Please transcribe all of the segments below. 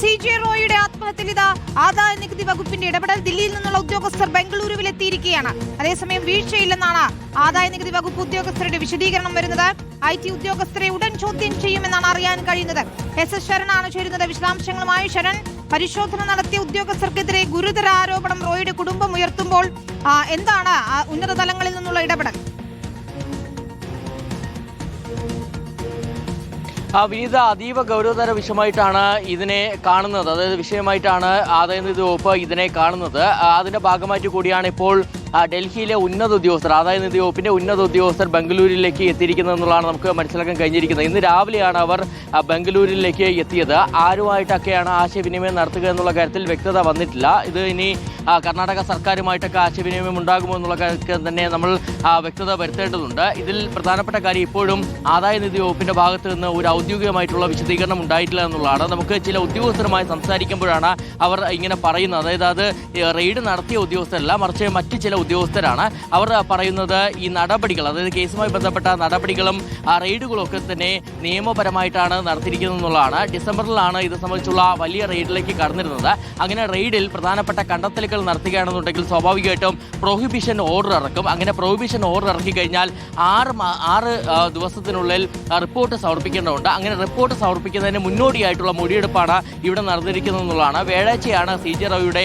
CJ റോയിയുടെ ആത്മഹത്യയിൽ ഇതാ ആദായ നികുതി വകുപ്പിന്റെ ഇടപെടൽ. ദില്ലിയിൽ നിന്നുള്ള ഉദ്യോഗസ്ഥർ ബംഗളൂരുവിൽ എത്തിയിരിക്കുകയാണ്. അതേസമയം വീഴ്ചയില്ലെന്നാണ് ആദായ നികുതി വകുപ്പ് ഉദ്യോഗസ്ഥരുടെ വിശദീകരണം വരുന്നത്. IT ഉദ്യോഗസ്ഥരെ ഉടൻ ചോദ്യം ചെയ്യുമെന്നാണ് അറിയാൻ കഴിയുന്നത്. SS ശരണാണ് ചേരുന്നത്. വിശദാംശങ്ങളുമായി ശരൺ, പരിശോധന നടത്തിയ ഉദ്യോഗസ്ഥർക്കെതിരെ ഗുരുതര ആരോപണം റോയിയുടെ കുടുംബം ഉയർത്തുമ്പോൾ എന്താണ് ഉന്നത തലങ്ങളിൽ നിന്നുള്ള ഇടപെടൽ? വിനീത, അതീവ ഗൗരവതര വിഷയമായിട്ടാണ് ഇതിനെ കാണുന്നത്. അതായത് വിഷയമായിട്ടാണ് ആദായനികുതി വകുപ്പ് ഇതിനെ കാണുന്നത്. അതിന്റെ ഭാഗമായിട്ട് കൂടിയാണ് ഇപ്പോൾ ഡൽഹിയിലെ ഉന്നത ഉദ്യോഗസ്ഥർ, ആദായനികുതി വകുപ്പിന്റെ ഉന്നത ഉദ്യോഗസ്ഥർ ബംഗളൂരുവിലേക്ക് എത്തിയിരിക്കുന്നത് എന്നുള്ളതാണ് നമുക്ക് മനസ്സിലാക്കാൻ കഴിഞ്ഞിരിക്കുന്നത്. ഇന്ന് രാവിലെയാണ് അവർ ബംഗളൂരുവിലേക്ക് എത്തിയത്. ആരുമായിട്ടൊക്കെയാണ് ആശയവിനിമയം നടത്തുക എന്നുള്ള കാര്യത്തിൽ വ്യക്തത വന്നിട്ടില്ല. ഇത് ഇനി കർണാടക സർക്കാരുമായിട്ടൊക്കെ ആശയവിനിമയം ഉണ്ടാകുമോ എന്നുള്ള കാര്യത്തിൽ തന്നെ നമ്മൾ വ്യക്തത വരുത്തേണ്ടതുണ്ട്. ഇതിൽ പ്രധാനപ്പെട്ട കാര്യം ഇപ്പോഴും ആദായനികുതി വകുപ്പിന്റെ ഭാഗത്ത് നിന്ന് ഒരു ഔദ്യോഗികമായിട്ടുള്ള വിശദീകരണം ഉണ്ടായിട്ടില്ല എന്നുള്ളതാണ്. നമുക്ക് ചില ഉദ്യോഗസ്ഥരുമായി സംസാരിക്കുമ്പോഴാണ് അവർ ഇങ്ങനെ പറയുന്നത്. അതായത് അത് റെയ്ഡ് നടത്തിയ ഉദ്യോഗസ്ഥരല്ല, മറിച്ച് മറ്റ് ചില ഉദ്യോഗസ്ഥരാണ്. അവർ പറയുന്നത് ഈ നടപടികൾ, അതായത് കേസുമായി ബന്ധപ്പെട്ട നടപടികളും റെയ്ഡുകളും ഒക്കെ തന്നെ നിയമപരമായിട്ടാണ് നടത്തിയിരിക്കുന്നത് എന്നുള്ളതാണ്. ഡിസംബറിലാണ് ഇത് സംബന്ധിച്ചുള്ള വലിയ റെയ്ഡിലേക്ക് കടന്നിരുന്നത്. അങ്ങനെ റെയ്ഡിൽ പ്രധാനപ്പെട്ട കണ്ടെത്തലുകൾ നടത്തുകയാണെന്നുണ്ടെങ്കിൽ സ്വാഭാവികമായിട്ടും പ്രൊഹിബിഷൻ ഓർഡർ ഇറക്കും. അങ്ങനെ പ്രൊഹിബിഷൻ ഓർഡർ ഇറക്കി കഴിഞ്ഞാൽ 6 ദിവസത്തിനുള്ളിൽ റിപ്പോർട്ട് സമർപ്പിക്കേണ്ടതുണ്ട്. അങ്ങനെ റിപ്പോർട്ട് സമർപ്പിക്കുന്നതിന് മുന്നോടിയായിട്ടുള്ള മൊഴിയെടുപ്പാണ് ഇവിടെ നടന്നിരിക്കുന്നത് എന്നുള്ളതാണ്. വ്യാഴാഴ്ചയാണ് CJ റോയിയുടെ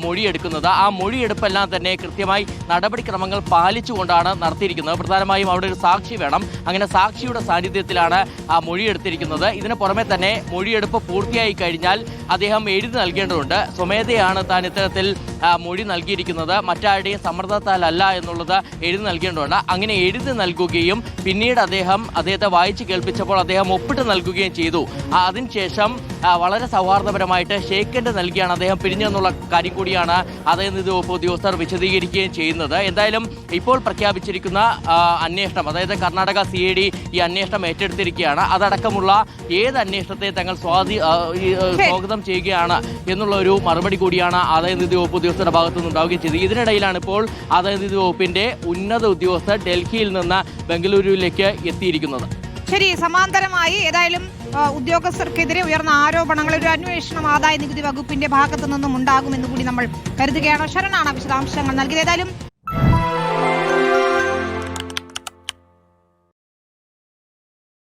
മൊഴിയെടുക്കുന്നത്. ആ മൊഴിയെടുപ്പെല്ലാം തന്നെ കൃത്യമായി നടപടിക്രമങ്ങൾ പാലിച്ചുകൊണ്ടാണ് നടത്തിയിരിക്കുന്നത്. പ്രധാനമായും അവിടെ ഒരു സാക്ഷി വേണം. അങ്ങനെ സാക്ഷിയുടെ സാന്നിധ്യത്തിലാണ് ആ മൊഴിയെടുത്തിരിക്കുന്നത്. ഇതിന് പുറമെ തന്നെ മൊഴിയെടുപ്പ് പൂർത്തിയായി കഴിഞ്ഞാൽ അദ്ദേഹം എഴുതി നൽകേണ്ടതുണ്ട്. സ്വമേധയാണ് താൻ ഇത്തരത്തിൽ മൊഴി നൽകിയിരിക്കുന്നത്, മറ്റാരുടെയും സമ്മർദ്ദത്താലല്ല എന്നുള്ളത് എഴുതി നൽകേണ്ടതുണ്ട്. അങ്ങനെ എഴുതി നൽകുകയും പിന്നീട് അദ്ദേഹത്തെ വായിച്ച് കേൾപ്പിച്ചപ്പോൾ അദ്ദേഹം ഒപ്പിട്ട് നൽകുകയും ചെയ്തു. അതിനുശേഷം വളരെ സൗഹാർദ്ദപരമായിട്ട് ഷേക്കൻഡ് നൽകിയാണ് അദ്ദേഹം പിരിഞ്ഞെന്നുള്ള കാര്യം കൂടിയാണ് ആദായനികുതി വകുപ്പ് ഉദ്യോഗസ്ഥർ വിശദീകരിക്കുകയും ചെയ്യുന്നത്. എന്തായാലും ഇപ്പോൾ പ്രഖ്യാപിച്ചിരിക്കുന്ന അന്വേഷണം, അതായത് കർണാടക CID ഈ അന്വേഷണം ഏറ്റെടുത്തിരിക്കുകയാണ്. അതടക്കമുള്ള ഏത് അന്വേഷണത്തെ തങ്ങൾ സ്വാഗതം ചെയ്യുകയാണ് എന്നുള്ള ഒരു മറുപടി കൂടിയാണ് ആദായനികുതി വകുപ്പ് ഉദ്യോഗസ്ഥരുടെ ഭാഗത്തു നിന്ന് ഉണ്ടാവുകയും ചെയ്തത്. ഇതിനിടയിലാണ് ഇപ്പോൾ ആദായനികുതി വകുപ്പിന്റെ ഉന്നത ഉദ്യോഗസ്ഥർ ഡൽഹിയിൽ നിന്ന് ബംഗളൂരുവിലേക്ക് എത്തിയിരിക്കുന്നത്. ശരി, സമാന്തരമായി ഏതായാലും ഉദ്യോഗസ്ഥർക്കെതിരെ ഉയർന്ന ആരോപണങ്ങൾ ഒരു അന്വേഷണം ആദായ നികുതി വകുപ്പിന്റെ ഭാഗത്തു നിന്നും ഉണ്ടാകുമെന്ന് കൂടി നമ്മൾ കരുതുകയാണ്. ശരണാണ് വിശദാംശങ്ങൾ നൽകിയത്. ഏതായാലും